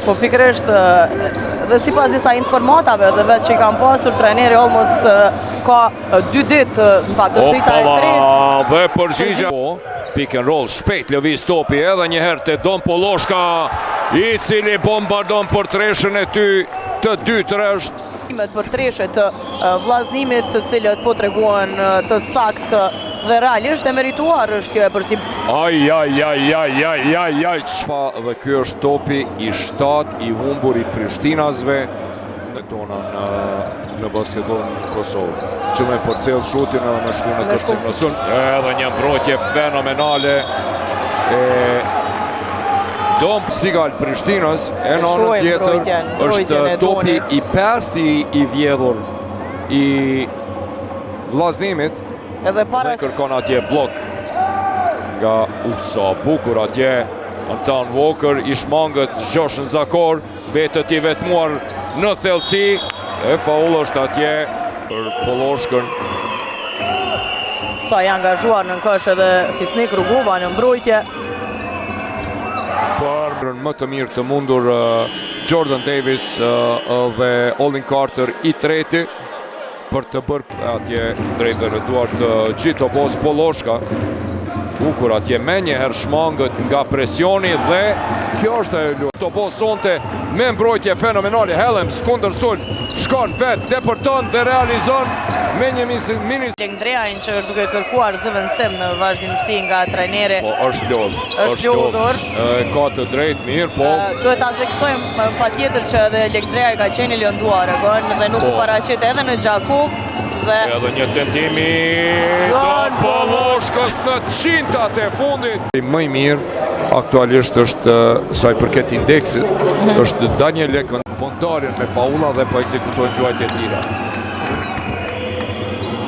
Po pikërisht dhe sipas disa informatave dhe vetë që i kam pasur, trajneri Olmos ka 2 ditë në fakt të drita e tretë. Dhe përgjigja. Pick and roll, shpejt lëviz topi edhe një herë te Don Poloshka, i cili bombardon për treshën e ty të dytë është. Për treshet të vllaznimit të cilët po treguan të saktë dhe realisht e merituar është kjo e përsip. Dhe ky është topi i 7 i humbur i Prishtinasve në tonën në basketbol në Kosovë. Që me përcjell shutin edhe me shku në kërcim në sul. Edhe një mbrojtje fenomenale e Dom Sigal Prishtinës, e në anën tjetër është topi i 5 i vjedhur i vllaznimit. Edhe para kërkon atje blok nga sa bukur atje Anton Walker, i shmangët Gjoshen Zakor, betët i vetmuar në thellësi, e faul është atje për Poloshkën. Sa i angazhuar në kësh edhe Fisnik Rugova në mbrojtje. Për më të mirë të mundur Jordan Davis dhe Olin Carter i treti për të bërë atje drejt dhe në duart të Gjito Bos Poloshka. Bukur atje me njëherë shmangët nga presioni dhe kjo është e luajtur. Gjito Bos sonte me mbrojtje fenomenale. Helms kundër sul, shkon vetë, depërton dhe realizon me një mini. Legndreajin që është duke kërkuar zëvendësim në vazhdimsi nga trajneri. Po është lodhur. Ka të drejt mirë, po. Duhet ta theksojmë patjetër që edhe Legndreja ka qenë i lënduar dhe nuk u paraqit edhe në Gjakov. Edhe një tentimi Don Poloshkës në 100-at e fundit. Më i mirë aktualisht është sa i përket indeksit, është Daniel Lekën, po ndarjen me faula dhe po ekzekutojnë gjuajtje tira.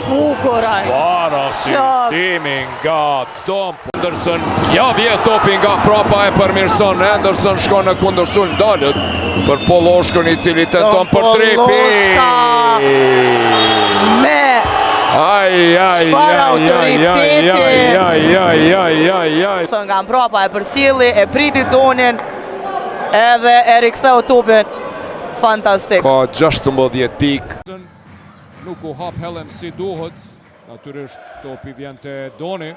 Bukuraj. Para sistemi nga Dom Anderson. Ja vjet topi nga prapa e përmirëson. Anderson shkon në kundërsul, dalët për Poloshkën i cili tenton për 3 pikë. Me nga mbrapa e përcjelli, e priti Donin edhe e riktheu topin. Fantastik. Ka 16 pikë. Nuk u hap Helms si duhet. Natyrisht topi vjen te Doni.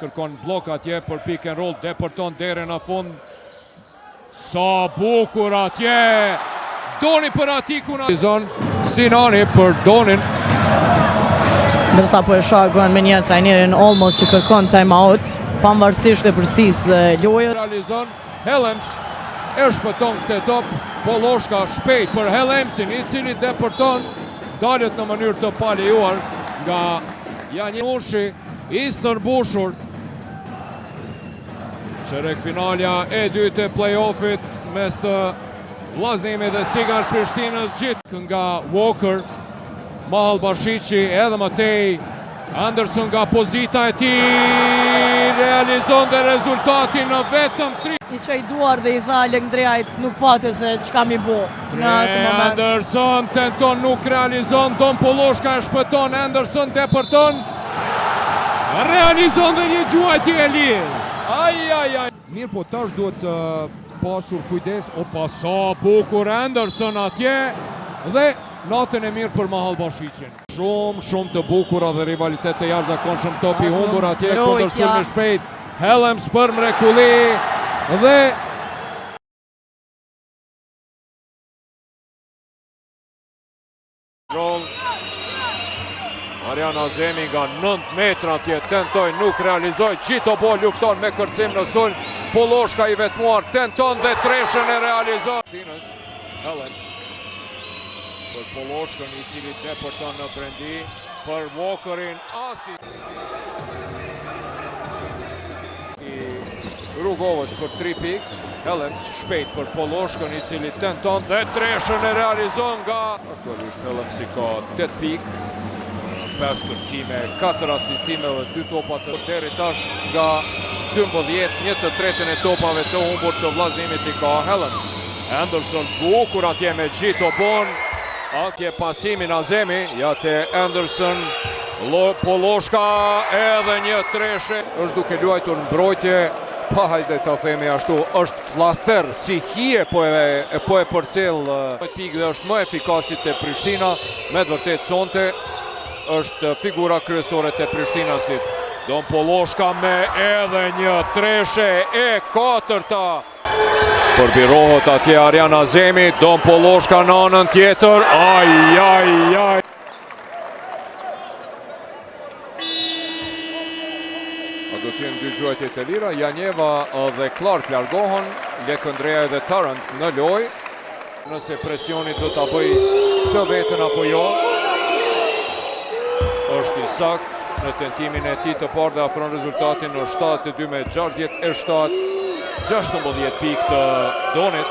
Kërkon blok atje për pick and roll, depërton derën në fund. Sa bukur atje. Doni për atikun. Sinani për Donin. Ndërsa po e shakon me një trajnerin Olmos që kërkon time-out, pavarësisht e përsis dhe lojës. Realizon Helms, e shpëton këtë top, Poloshka shpejt për Helmsin, i cili depërton, dalet në mënyrë të palejuar nga Janushi, i stërbushur. Qerek finalja e dytë e play-offit mes të vllaznimit dhe Sigal Prishtinës, gjithë nga Walker, Mahal Bashiqi edhe Matej Anderson nga pozita e tij realizon dhe rezultatin në vetëm 3. I qaj duar dhe i tha Legndreajt nuk pate se çka mi bo në atë moment. Anderson tenton, nuk realizon, Don Poloshka e shpëton, Anderson depërton, realizon dhe një gjuajtje e lirë. Mirë, po tash duhet pasur kujdes. Opa, sa bukur Anderson atje dhe natën e mirë për Mahal Bashiqin. Shumë të bukura dhe rivalitet të jashtëzakonshëm, topi humbur atje kundër sulmi shpejt. Helms për mrekulli dhe Marian Azemi nga 9 metra atje tentoj, nuk realizoj. Gjitobo lufton me kërcim në sul. Poloshka i vetmuar tenton dhe treshën e realizon. Helms për Poloshkën i cili depërton në brendi, për Walkerin Asi i Rugovës për 3 pikë. Helms shpejt për Poloshkën i cili tenton dhe treshën e realizon nga aktualisht Helms i ka 8 pikë, 5 kërcime, 4 asistime dhe 2 topat deri tash nga 12, një të tretën e topave të humbur të vllaznimit i ka Helms. Anderson bukur atje me Gjitobon. Atje pasimin Azemi, ja te Anderson, Poloshka edhe një treshe. Është duke luajtur në mbrojtje Pa hajde të themi ashtu, është flaster, si hije po e përcjell pikë dhe është më efikasit të Prishtina, me të vërtet sonte është figura kryesore të Prishtinasit. Don Polloshka me edhe një treshe e katërta. Përbirohet atje Arjan Azemi, Don Polloshka në anën tjetër, aj. Do t'jenë dy gjuajtje të lira, Janjeva dhe Clark largohen, Lekëndreja dhe Tarrant në loj. Nëse presionit do t'a bëj të vetën apo jo, është i sakt në tentimin e tij të parë dhe afron rezultatin në 72-67, 16 pikë të Donit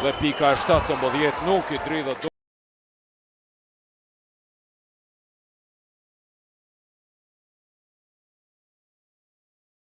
dhe pika 17 nuk i dridhët.